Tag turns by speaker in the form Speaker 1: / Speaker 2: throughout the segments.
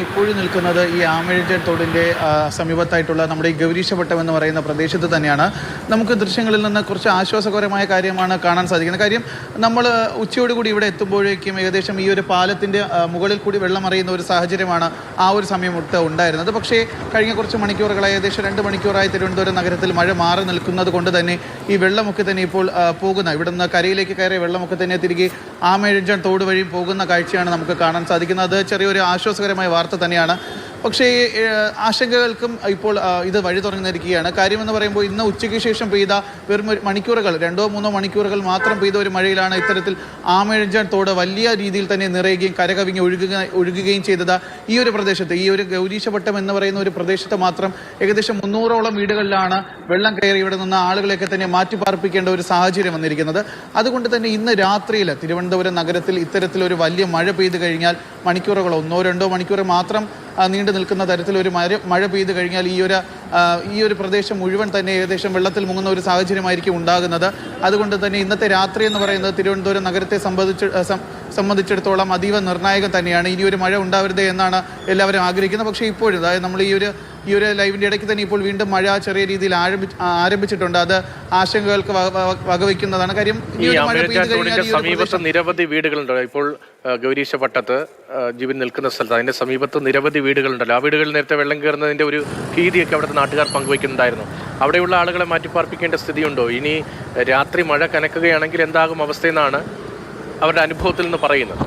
Speaker 1: ഇപ്പോഴും നിൽക്കുന്നത് ഈ ആമഴിഞ്ചൻ തോടിൻ്റെ സമീപത്തായിട്ടുള്ള നമ്മുടെ ഈ ഗൗരീശപട്ടം എന്ന് പറയുന്ന പ്രദേശത്ത് തന്നെയാണ്. നമുക്ക് ദൃശ്യങ്ങളിൽ നിന്ന് കുറച്ച് ആശ്വാസകരമായ കാര്യമാണ് കാണാൻ സാധിക്കുന്നത്. കാര്യം നമ്മൾ ഉച്ചയോടുകൂടി ഇവിടെ എത്തുമ്പോഴേക്കും ഏകദേശം ഈ ഒരു പാലത്തിൻ്റെ മുകളിൽ കൂടി വെള്ളം അറിയുന്ന ഒരു സാഹചര്യമാണ് ആ ഒരു സമയമൊട്ട് ഉണ്ടായിരുന്നത്. പക്ഷേ കഴിഞ്ഞ കുറച്ച് മണിക്കൂറുകളായി ഏകദേശം 2 മണിക്കൂറായി തിരുവനന്തപുരം നഗരത്തിൽ മഴ മാറി നിൽക്കുന്നത് കൊണ്ട് തന്നെ ഈ വെള്ളമൊക്കെ തന്നെ ഇപ്പോൾ ഇവിടുന്ന് കരയിലേക്ക് കയറിയ വെള്ളമൊക്കെ തന്നെ തിരികെ ആമഴിഞ്ചൻ തോട് വഴി പോകുന്ന കാഴ്ചയാണ് നമുക്ക് കാണാൻ സാധിക്കുന്നത്. അത് ചെറിയൊരു ആശ്വാസകരമായ വാർത്ത തന്നെയാണ്. പക്ഷേ ആശങ്കകൾക്കും ഇപ്പോൾ ഇത് വഴി തുറന്നിരിക്കുകയാണ്. കാര്യമെന്ന് പറയുമ്പോൾ ഇന്ന് ഉച്ചയ്ക്ക് ശേഷം പെയ്ത വെറും മണിക്കൂറുകൾ 2-3 മണിക്കൂറുകൾ മാത്രം പെയ്ത ഒരു മഴയിലാണ് ഇത്തരത്തിൽ ആമഴിഞ്ചൻ തോട് വലിയ രീതിയിൽ തന്നെ നിറയുകയും കരകവിഞ്ഞ് ഒഴുകുകയും ചെയ്തത്. ഈ ഒരു പ്രദേശത്ത്, ഈ ഒരു ഗൗരീശപട്ടം എന്ന് പറയുന്ന ഒരു പ്രദേശത്ത് മാത്രം ഏകദേശം 300ഓളം വീടുകളിലാണ് വെള്ളം കയറി ഇവിടെ നിന്ന് ആളുകളെയൊക്കെ തന്നെ മാറ്റിപ്പാർപ്പിക്കേണ്ട ഒരു സാഹചര്യം വന്നിരിക്കുന്നത്. അതുകൊണ്ട് തന്നെ ഇന്ന് രാത്രിയിൽ തിരുവനന്തപുരം നഗരത്തിൽ ഇത്തരത്തിലൊരു വലിയ മഴ പെയ്തു കഴിഞ്ഞാൽ മണിക്കൂറുകളോ 1-2 മണിക്കൂർ മാത്രം നീണ്ടു നിൽക്കുന്ന തരത്തിലൊരു മഴ പെയ്തു കഴിഞ്ഞാൽ ഈ ഒരു പ്രദേശം മുഴുവൻ തന്നെ ഏകദേശം വെള്ളത്തിൽ മുങ്ങുന്ന ഒരു സാഹചര്യമായിരിക്കും ഉണ്ടാകുന്നത്. അതുകൊണ്ട് തന്നെ ഇന്നത്തെ രാത്രി എന്ന് പറയുന്നത് തിരുവനന്തപുരം നഗരത്തെ സംബന്ധിച്ചിടത്തോളം അതീവ നിർണായകം തന്നെയാണ്. ഇനിയൊരു മഴ ഉണ്ടാവരുത് എന്നാണ് എല്ലാവരും ആഗ്രഹിക്കുന്നത്. പക്ഷേ ഇപ്പോഴും അതായത് നമ്മൾ ഈ ഒരു ലൈവിൻ്റെ ഇടയ്ക്ക് തന്നെ ഇപ്പോൾ വീണ്ടും മഴ ചെറിയ രീതിയിൽ ആരംഭിച്ചിട്ടുണ്ട്. അത് ആശങ്കകൾക്ക് വകവയ്ക്കുന്നതാണ്. കാര്യം
Speaker 2: സമീപത്ത് നിരവധി വീടുകളുണ്ട്. ഇപ്പോൾ ഗൗരീശപട്ടത്ത് ജീവൻ നിൽക്കുന്ന സ്ഥലത്ത് അതിന്റെ സമീപത്ത് നിരവധി വീടുകളുണ്ടല്ലോ. ആ വീടുകളിൽ നേരത്തെ വെള്ളം കയറുന്നതിന്റെ ഒരു ഭീതിയൊക്കെ അവിടുത്തെ നാട്ടുകാർ പങ്കുവയ്ക്കുന്നുണ്ടായിരുന്നു. അവിടെയുള്ള ആളുകളെ മാറ്റിപ്പാർപ്പിക്കേണ്ട സ്ഥിതിയുണ്ടോ? ഇനി രാത്രി മഴ കനക്കുകയാണെങ്കിൽ എന്താകും അവസ്ഥയെന്നാണ് അവരുടെ അനുഭവത്തിൽ നിന്ന് പറയുന്നത്.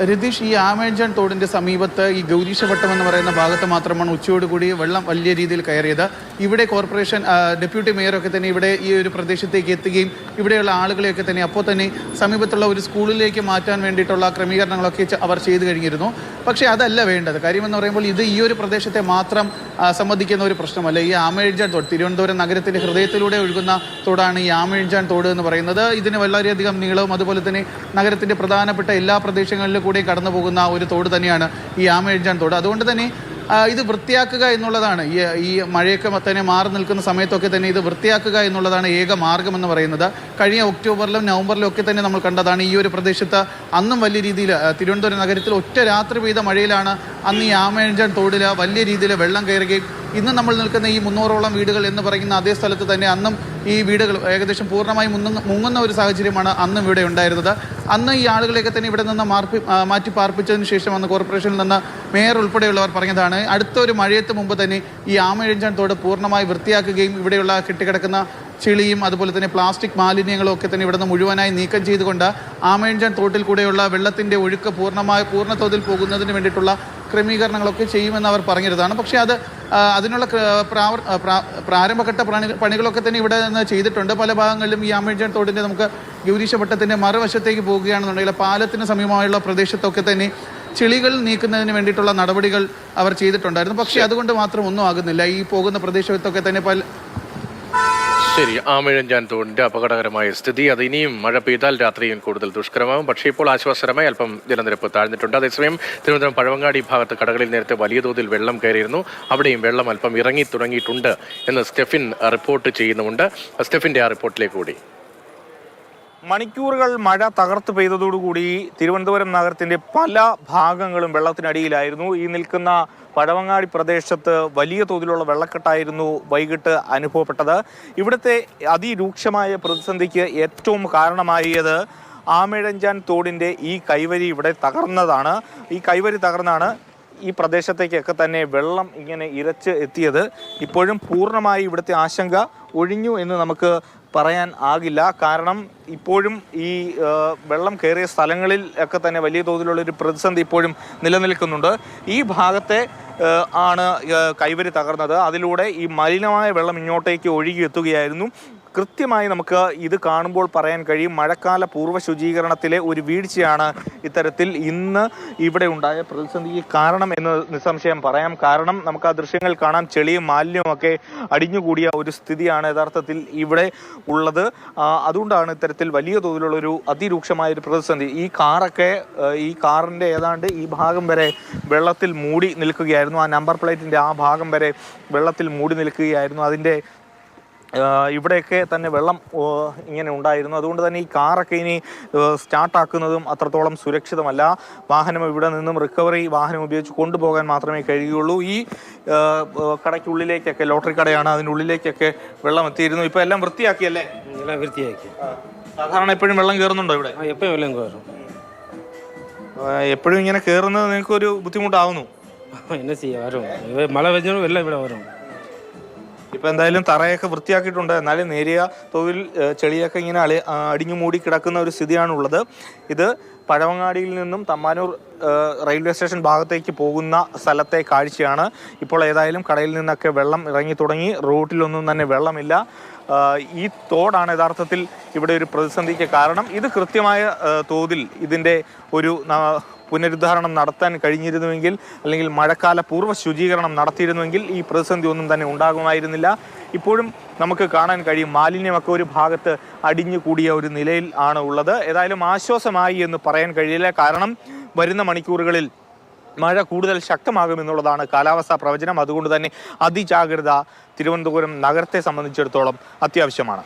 Speaker 1: രതീഷ്, ഈ ആമഴിഞ്ചൻ തോടിൻ്റെ സമീപത്ത് ഈ ഗൗരീശപട്ടം എന്ന് പറയുന്ന ഭാഗത്ത് മാത്രമാണ് ഉച്ചയോടുകൂടി വെള്ളം വലിയ രീതിയിൽ കയറിയത്. ഇവിടെ കോർപ്പറേഷൻ ഡെപ്യൂട്ടി മേയറൊക്കെ തന്നെ ഇവിടെ ഈ ഒരു പ്രദേശത്തേക്ക് എത്തുകയും ഇവിടെയുള്ള ആളുകളെയൊക്കെ തന്നെ അപ്പോൾ തന്നെ സമീപത്തുള്ള ഒരു സ്കൂളിലേക്ക് മാറ്റാൻ വേണ്ടിയിട്ടുള്ള ക്രമീകരണങ്ങളൊക്കെ അവർ ചെയ്തു കഴിഞ്ഞിരുന്നു. പക്ഷേ അതല്ല വേണ്ടത്. കാര്യമെന്ന് പറയുമ്പോൾ ഇത് ഈ ഒരു പ്രദേശത്തെ മാത്രം സംബന്ധിക്കുന്ന ഒരു പ്രശ്നമല്ല. ഈ ആമഴിഞ്ചൻ തോട് തിരുവനന്തപുരം നഗരത്തിൻ്റെ ഹൃദയത്തിലൂടെ ഒഴുകുന്ന തോടാണ് ഈ ആമഴിഞ്ചൻ തോട് എന്ന് പറയുന്നത്. ഇതിന് വളരെയധികം നീളവും അതുപോലെ തന്നെ നഗരത്തിൻ്റെ പ്രധാനപ്പെട്ട എല്ലാ പ്രദേശങ്ങളിലും കൂടെ കടന്നു പോകുന്ന ഒരു തോട് തന്നെയാണ് ഈ ആമഴിഞ്ചൻ തോട്. അതുകൊണ്ട് തന്നെ ഇത് വൃത്തിയാക്കുക എന്നുള്ളതാണ് ഈ മഴയൊക്കെ തന്നെ മാറി നിൽക്കുന്ന സമയത്തൊക്കെ തന്നെ ഇത് വൃത്തിയാക്കുക എന്നുള്ളതാണ് ഏക മാർഗമെന്ന് പറയുന്നത്. കഴിഞ്ഞ ഒക്ടോബറിലും നവംബറിലും ഒക്കെ തന്നെ നമ്മൾ കണ്ടതാണ് ഈ ഒരു പ്രദേശത്ത് അന്നും വലിയ രീതിയിൽ തിരുവനന്തപുരം നഗരത്തിൽ ഒറ്റ രാത്രി പെയ്ത മഴയിലാണ് അന്ന് ഈ ആമഴിഞ്ചൻ തോടിൽ വലിയ രീതിയിൽ വെള്ളം കയറുകയും ഇന്ന് നമ്മൾ നിൽക്കുന്ന ഈ 300ഓളം വീടുകൾ എന്ന് പറയുന്ന അതേ സ്ഥലത്ത് തന്നെ അന്നും ഈ വീടുകൾ ഏകദേശം പൂർണ്ണമായി മുങ്ങുന്ന ഒരു സാഹചര്യമാണ് അന്നും ഇവിടെ ഉണ്ടായിരുന്നത്. അന്ന് ഈ ആളുകളെയൊക്കെ തന്നെ ഇവിടെ നിന്ന് മാറ്റി പാർപ്പിച്ചതിന് ശേഷം അന്ന് കോർപ്പറേഷനിൽ നിന്ന് മേയർ ഉൾപ്പെടെയുള്ളവർ പറഞ്ഞതാണ് അടുത്തൊരു മഴയത്ത് മുമ്പ് തന്നെ ഈ ആമഴിഞ്ചൻ തോട് പൂർണ്ണമായി വൃത്തിയാക്കുകയും ഇവിടെയുള്ള കെട്ടിക്കിടക്കുന്ന ചെളിയും അതുപോലെ തന്നെ പ്ലാസ്റ്റിക് മാലിന്യങ്ങളും ഒക്കെ തന്നെ ഇവിടെ നിന്ന് മുഴുവനായി നീക്കം ചെയ്തുകൊണ്ട് ആമഴിഞ്ചൻ തോട്ടിൽ കൂടെയുള്ള വെള്ളത്തിൻ്റെ ഒഴുക്ക് പൂർണ്ണതോതിൽ പോകുന്നതിന് വേണ്ടിയിട്ടുള്ള ക്രമീകരണങ്ങളൊക്കെ ചെയ്യുമെന്ന് അവർ പറഞ്ഞിരുന്നതാണ്. പക്ഷേ അതിനുള്ള പ്രാരംഭഘട്ട പണികളൊക്കെ തന്നെ ഇവിടെ നിന്ന് ചെയ്തിട്ടുണ്ട്. പല ഭാഗങ്ങളിലും ഈ ആമഴിഞ്ചൻ തോടിൻ്റെ നമുക്ക് ഗൗരീശപട്ടത്തിൻ്റെ മറുവശത്തേക്ക് പോവുകയാണെന്നുണ്ടെങ്കിൽ പാലത്തിന് സമീപമായുള്ള പ്രദേശത്തൊക്കെ തന്നെ ചെളികൾ നീക്കുന്നതിന് വേണ്ടിയിട്ടുള്ള നടപടികൾ അവർ ചെയ്തിട്ടുണ്ടായിരുന്നു. പക്ഷേ അതുകൊണ്ട് മാത്രം ഒന്നും ആകുന്നില്ല. ഈ പോകുന്ന പ്രദേശത്തൊക്കെ തന്നെ
Speaker 2: ശരി, ആമഴിഞ്ചൻ തോടിന്റെ അപകടകരമായ സ്ഥിതി അത് ഇനിയും മഴ പെയ്താൽ രാത്രിയും കൂടുതൽ ദുഷ്കരമാകും. പക്ഷേ ഇപ്പോൾ ആശ്വാസകരമായി അല്പം ജലനിരപ്പ് താഴ്ന്നിട്ടുണ്ട്. അതേസമയം തിരുവനന്തപുരം പഴവങ്ങാടി ഭാഗത്ത് കടകളിൽ നേരത്തെ വലിയ തോതിൽ വെള്ളം കയറിയിരുന്നു. അവിടെയും വെള്ളം അല്പം ഇറങ്ങി തുടങ്ങിയിട്ടുണ്ട് എന്ന് സ്റ്റെഫിൻ റിപ്പോർട്ട് ചെയ്യുന്നുമുണ്ട്. സ്റ്റെഫിന്റെ ആ റിപ്പോർട്ടിലേക്ക് കൂടി.
Speaker 3: മണിക്കൂറുകൾ മഴ തകർത്ത് പെയ്തതോടുകൂടി തിരുവനന്തപുരം നഗരത്തിന്റെ പല ഭാഗങ്ങളും വെള്ളത്തിനടിയിലായിരുന്നു. ഈ നിൽക്കുന്ന പഴവങ്ങാടി പ്രദേശത്ത് വലിയ തോതിലുള്ള വെള്ളക്കെട്ടായിരുന്നു വൈകിട്ട് അനുഭവപ്പെട്ടത്. ഇവിടുത്തെ അതിരൂക്ഷമായ പ്രതിസന്ധിക്ക് ഏറ്റവും കാരണമായത് ആമഴിഞ്ചൻ തോടിൻ്റെ ഈ കൈവരി ഇവിടെ തകർന്നതാണ്. ഈ കൈവരി തകർന്നാണ് ഈ പ്രദേശത്തേക്കൊക്കെ തന്നെ വെള്ളം ഇങ്ങനെ ഇരച്ച് എത്തിയത്. ഇപ്പോഴും പൂർണ്ണമായി ഇവിടുത്തെ ആശങ്ക ഒഴിഞ്ഞു എന്ന് നമുക്ക് പറയാൻ ആകില്ല. കാരണം ഇപ്പോഴും ഈ വെള്ളം കയറിയ സ്ഥലങ്ങളിൽ ഒക്കെ തന്നെ വലിയ തോതിലുള്ളൊരു പ്രതിസന്ധി ഇപ്പോഴും നിലനിൽക്കുന്നുണ്ട്. ഈ ഭാഗത്തെ ആണ് കൈവരി തകർന്നത്. അതിലൂടെ ഈ മലിനമായ വെള്ളം ഇങ്ങോട്ടേക്ക് ഒഴുകി എത്തുകയായിരുന്നു. കൃത്യമായി നമുക്ക് ഇത് കാണുമ്പോൾ പറയാൻ കഴിയും മഴക്കാല പൂർവ്വ ശുചീകരണത്തിലെ ഒരു വീഴ്ചയാണ് ഇത്തരത്തിൽ ഇന്ന് ഇവിടെ ഉണ്ടായ പ്രതിസന്ധിക്ക് കാരണം എന്ന് നിസ്സംശയം പറയാം. കാരണം നമുക്ക് ആ ദൃശ്യങ്ങൾ കാണാം, ചെളിയും മാലിന്യവും ഒക്കെ അടിഞ്ഞുകൂടിയ ഒരു സ്ഥിതിയാണ് യഥാർത്ഥത്തിൽ ഇവിടെ ഉള്ളത്. അതുകൊണ്ടാണ് ഇത്തരത്തിൽ വലിയ തോതിലുള്ള ഒരു അതിരൂക്ഷമായ ഒരു പ്രതിസന്ധി. ഈ കാറിൻ്റെ ഏതാണ്ട് ഈ ഭാഗം വരെ വെള്ളത്തിൽ മൂടി നിൽക്കുകയായിരുന്നു. ആ നമ്പർ പ്ലേറ്റിൻ്റെ ആ ഭാഗം വരെ വെള്ളത്തിൽ മൂടി നിൽക്കുകയായിരുന്നു. അതിൻ്റെ ഇവിടെയൊക്കെ തന്നെ വെള്ളം ഇങ്ങനെ ഉണ്ടായിരുന്നു. അതുകൊണ്ട് തന്നെ ഈ കാറൊക്കെ ഇനി സ്റ്റാർട്ടാക്കുന്നതും അത്രത്തോളം സുരക്ഷിതമല്ല. വാഹനം ഇവിടെ നിന്നും റിക്കവറി വാഹനം ഉപയോഗിച്ച് കൊണ്ടുപോകാൻ മാത്രമേ കഴിയുള്ളൂ. ഈ കടയ്ക്കുള്ളിലേക്കൊക്കെ, ലോട്ടറി കടയാണ്, അതിൻ്റെ ഉള്ളിലേക്കൊക്കെ വെള്ളം എത്തിയിരുന്നു. ഇപ്പോൾ എല്ലാം വൃത്തിയാക്കിയല്ലേ?
Speaker 4: എല്ലാം വൃത്തിയാക്കി.
Speaker 3: സാധാരണ എപ്പോഴും വെള്ളം കയറുന്നുണ്ടോ ഇവിടെ?
Speaker 4: എപ്പോഴും വെള്ളം കയറും.
Speaker 3: എപ്പോഴും ഇങ്ങനെ കയറുന്നത് നിങ്ങൾക്കൊരു ബുദ്ധിമുട്ടാവുന്നു?
Speaker 4: എന്നാ ചെയ്യാം, വരും. മഴ വെച്ചാലും വെള്ളം ഇവിടെ വരും.
Speaker 3: ഇപ്പം എന്തായാലും തറയൊക്കെ വൃത്തിയാക്കിയിട്ടുണ്ട്. എന്നാലും നേരിയ തോതിൽ ചെളിയൊക്കെ ഇങ്ങനെ അടിഞ്ഞു മൂടി കിടക്കുന്ന ഒരു സ്ഥിതിയാണുള്ളത്. ഇത് പഴവങ്ങാടിയിൽ നിന്നും തമ്പാനൂർ റെയിൽവേ സ്റ്റേഷൻ ഭാഗത്തേക്ക് പോകുന്ന സ്ഥലത്തെ കാഴ്ചയാണ്. ഇപ്പോൾ ഏതായാലും കടയിൽ നിന്നൊക്കെ വെള്ളം ഇറങ്ങി തുടങ്ങി. റോഡിലൊന്നും തന്നെ വെള്ളമില്ല. ഈ തോടാണ് യഥാർത്ഥത്തിൽ ഇവിടെ ഒരു പ്രതിസന്ധിക്ക് കാരണം. ഇത് കൃത്യമായ തോതിൽ ഇതിൻ്റെ ഒരു പുനരുദ്ധാരണം നടത്താൻ കഴിഞ്ഞിരുന്നുവെങ്കിൽ, അല്ലെങ്കിൽ മഴക്കാല പൂർവ്വ ശുചീകരണം നടത്തിയിരുന്നുവെങ്കിൽ ഈ പ്രതിസന്ധി ഒന്നും തന്നെ ഉണ്ടാകുമായിരുന്നില്ല. ഇപ്പോഴും നമുക്ക് കാണാൻ കഴിയും മാലിന്യമൊക്കെ ഒരു ഭാഗത്ത് അടിഞ്ഞു കൂടിയ ഒരു നിലയിൽ ആണ് ഉള്ളത്. ഏതായാലും ആശ്വാസമായി എന്ന് പറയാൻ കഴിയില്ല. കാരണം വരുന്ന മണിക്കൂറുകളിൽ മഴ കൂടുതൽ ശക്തമാകുമെന്നുള്ളതാണ് കാലാവസ്ഥാ പ്രവചനം. അതുകൊണ്ട് തന്നെ അതിജാഗ്രത തിരുവനന്തപുരം നഗരത്തെ സംബന്ധിച്ചിടത്തോളം അത്യാവശ്യമാണ്.